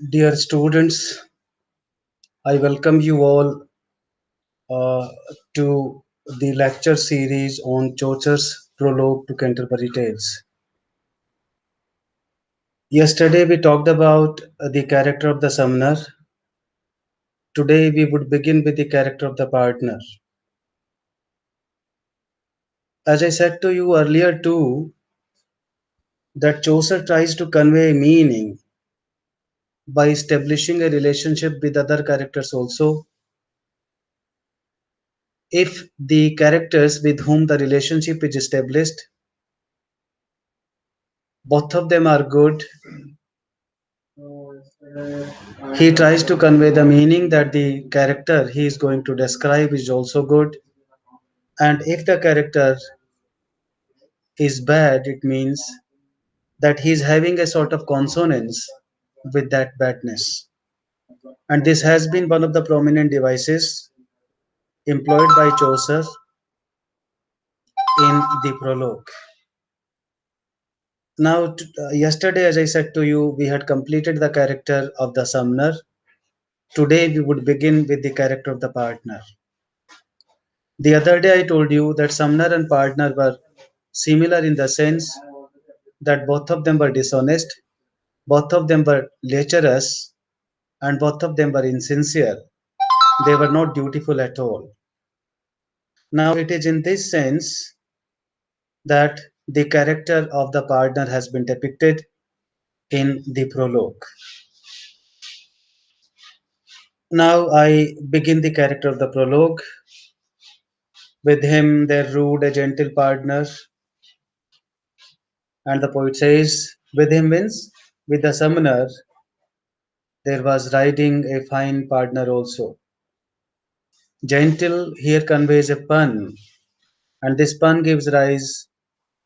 Dear students, I welcome you all uh, to the lecture series on Chaucer's Prologue to Canterbury Tales. Yesterday we talked about the character of the summoner. Today we would begin with the character of the partner. As I said to you earlier too, that Chaucer tries to convey meaning by establishing a relationship with other characters also. If the characters with whom the relationship is established, both of them are good, he tries to convey the meaning that the character he is going to describe is also good. And if the character is bad, it means that he is having a sort of consonance with that badness. And this has been one of the prominent devices employed by Chaucer in the prologue. Now, yesterday, as I said to you, we had completed the character of the summoner. Today, we would begin with the character of the partner. The other day, I told you that summoner and partner were similar in the sense that both of them were dishonest, both of them were lecherous, and both of them were insincere. They were not dutiful at all. Now, it is in this sense that the character of the partner has been depicted in the prologue. Now, I begin the character of the prologue. With him, there rode a gentle partner, and the poet says, with him means with the summoner, there was riding a fine partner also. Gentle here conveys a pun, and this pun gives rise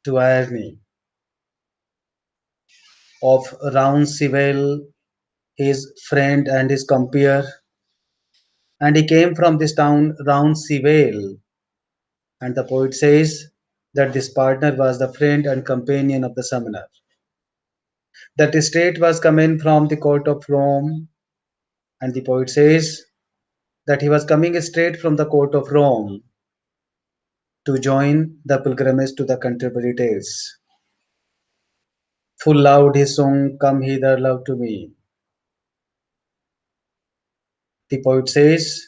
to irony of Roundsevel, his friend and his compeer, and he came from this town Roundsevel, and the poet says that this partner was the friend and companion of the summoner. That state was coming from the court of Rome, and the poet says that he was coming straight from the court of Rome to join the pilgrimage to the Canterbury Tales. Full loud his song, come hither, love to me. The poet says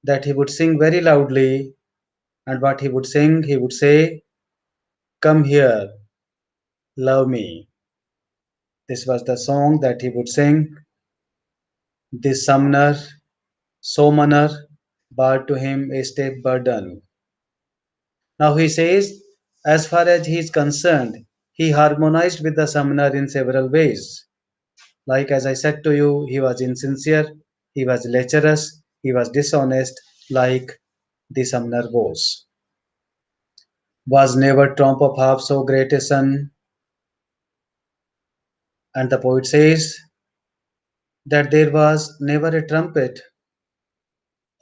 that he would sing very loudly, and what he would sing, he would say, come here, love me. This was the song that he would sing. This summoner, summoner, brought to him a step burden. Now he says, as far as he is concerned, he harmonized with the summoner in several ways. Like as I said to you, he was insincere, he was lecherous, he was dishonest, like the summoner was. Was never trump of half so great a son. And the poet says that there was never a trumpet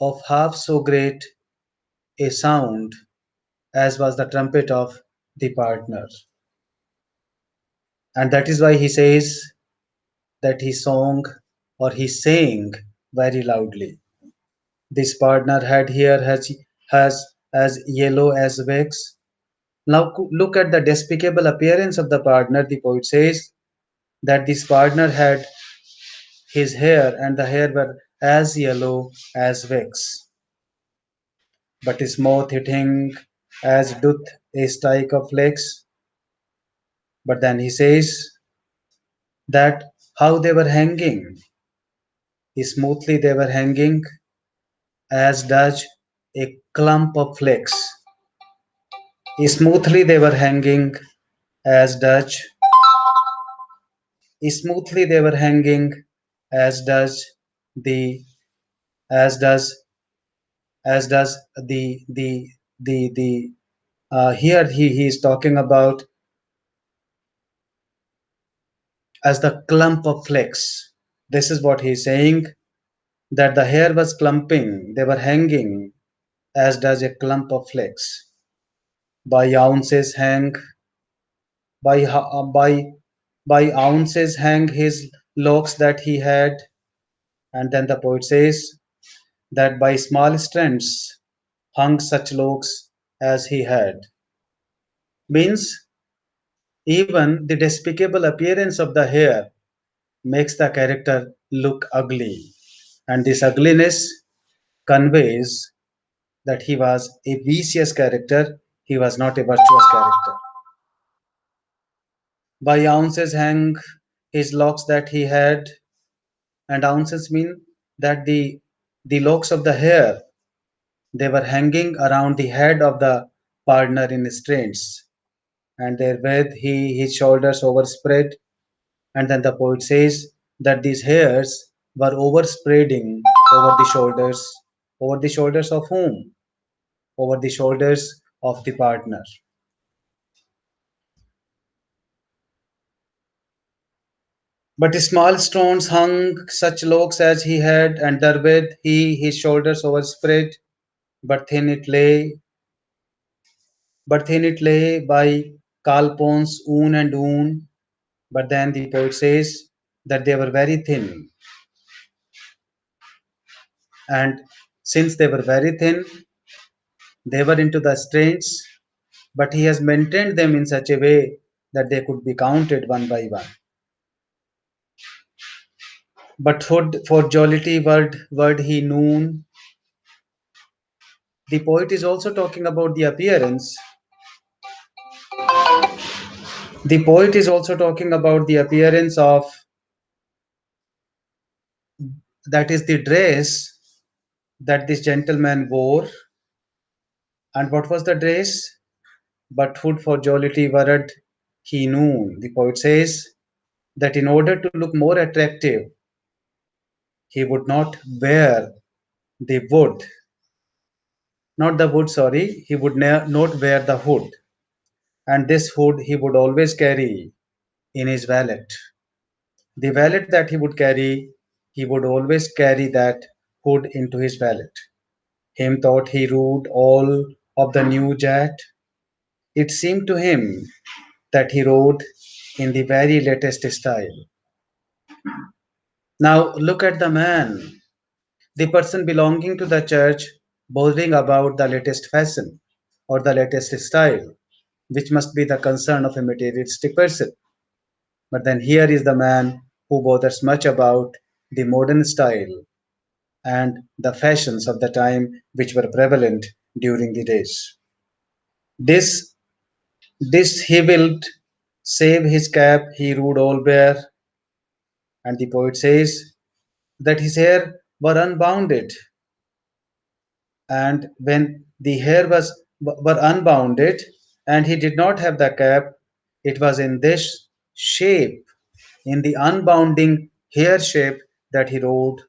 of half so great a sound as was the trumpet of the partner. And that is why he says that he sang or he sang very loudly. This partner had hair has as yellow as wax. Now look at the despicable appearance of the partner. The poet says that this partner had his hair and the hair were as yellow as wax, but his mouth hitting as doth a strike of flax. But then he says that how they were hanging, smoothly they were hanging, as does a clump of flax. Smoothly they were hanging, as does smoothly they were hanging, as does the as does as does the here he is talking about as the clump of flax. This is what he is saying, that the hair was clumping, they were hanging, as does a clump of flax. By ounces hang, by by ounces hang his locks that he had, and then the poet says that by small strands hung such locks as he had. Means even the despicable appearance of the hair makes the character look ugly, and this ugliness conveys that he was a vicious character, he was not a virtuous character. By ounces hang his locks that he had, and ounces mean that the locks of the hair they were hanging around the head of the partner in strands, and therewith he his shoulders overspread. And then the poet says that these hairs were overspreading over the shoulders of whom? Over the shoulders of the partner. But small stones hung such locks as he had, and therewith he his shoulders overspread. But thin it lay, but thin it lay by Kalpon's oon and oon. But then the poet says that they were very thin, and since they were very thin, they were into the strains, but he has maintained them in such a way that they could be counted one by one. But for jollity word he noon. The poet is also talking about the appearance. The poet is also talking about the appearance of that is the dress that this gentleman wore. And what was the dress? But food for jollity word he knew. The poet says that in order to look more attractive, he would not wear the wood, not the wood, sorry, he would not wear the hood. And this hood he would always carry in his wallet. The wallet that he would carry, he would always carry that hood into his wallet. Him thought he ruled all of the new jet. It seemed to him that he rode in the very latest style. Now look at the man, the person belonging to the church, bothering about the latest fashion or the latest style, which must be the concern of a materialistic person. But then here is the man who bothers much about the modern style and the fashions of the time which were prevalent during the days. This this he will save his cap, he rode all bare, and the poet says that his hair were unbounded, and when the hair were unbounded and he did not have the cap, it was in this shape, in the unbounding hair shape that he rode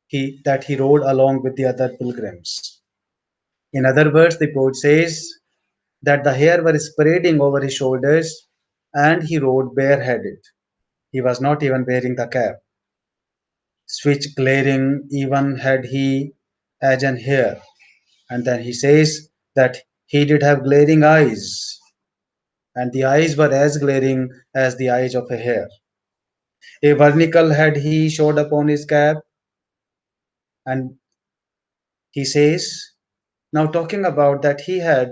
he rode along with the other pilgrims. In other words, the poet says that the hair were spreading over his shoulders and he rode bareheaded. He was not even wearing the cap. Switch glaring even had he as an hair. And then he says that he did have glaring eyes, and the eyes were as glaring as the eyes of a hare. A vernicle had he showed upon his cap, and he says, now talking about that he had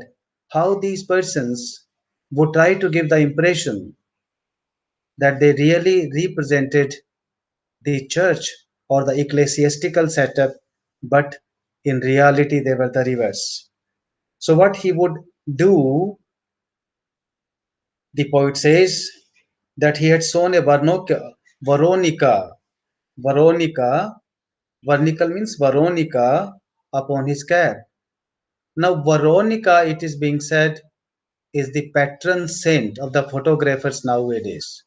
how these persons would try to give the impression that they really represented the church or the ecclesiastical setup, but in reality they were the reverse. So what he would do, the poet says that he had sewn a Veronica, vernical means Veronica upon his cap. Now, Veronica, it is being said, is the patron saint of the photographers nowadays.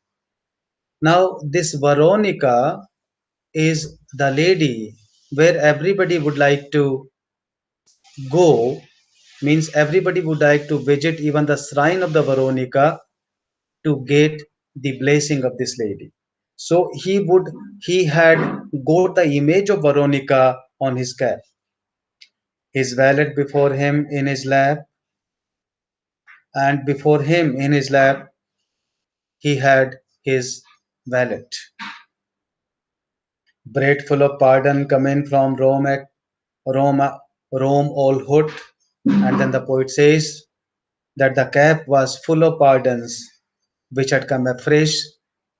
Now, this Veronica is the lady where everybody would like to go, means everybody would like to visit even the shrine of the Veronica to get the blessing of this lady. So he had got the image of Veronica on his cap, his valet before him in his lap, and before him in his lap he had his valet. Bread full of pardon coming from Rome, Rome all hot. And then the poet says that the cap was full of pardons which had come afresh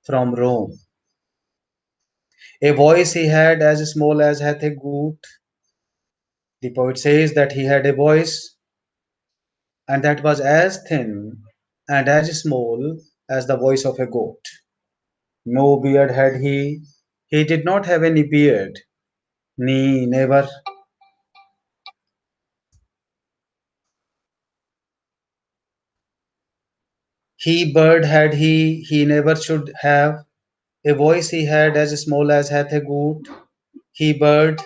from Rome. A voice he had as small as hath a goat. The poet says that he had a voice, and that was as thin and as small as the voice of a goat. No beard had he. He did not have any beard. Never. He bird had he never should have. A voice he had as small as hath a goat. He bird,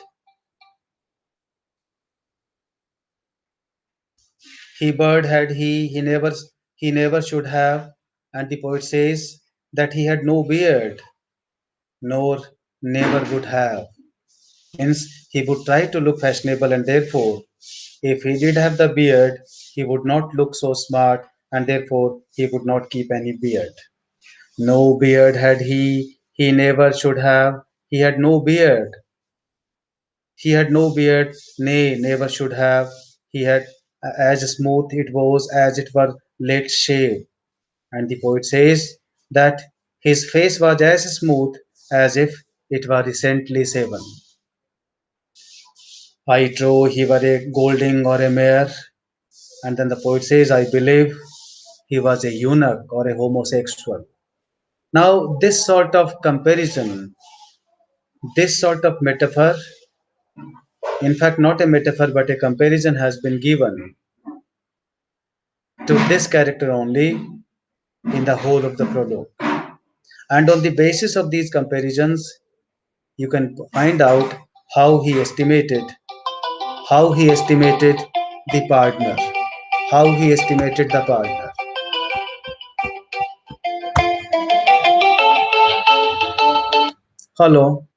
he bird had he never should have. And the poet says that he had no beard, nor never would have. Means he would try to look fashionable, and therefore, if he did have the beard, he would not look so smart, and therefore he would not keep any beard. No beard had he never should have. He had no beard, he had no beard, nay, never should have. He had as smooth it was as it were late shave. And the poet says that his face was as smooth as if it were recently shaven. I trow he were a golding or a mare. And then the poet says, I believe he was a eunuch or a homosexual. Now, this sort of comparison, this sort of metaphor, in fact, not a metaphor but a comparison has been given to this character only in the whole of the prologue. And on the basis of these comparisons, you can find out how he estimated, how he estimated the partner, how he estimated the partner. Hello.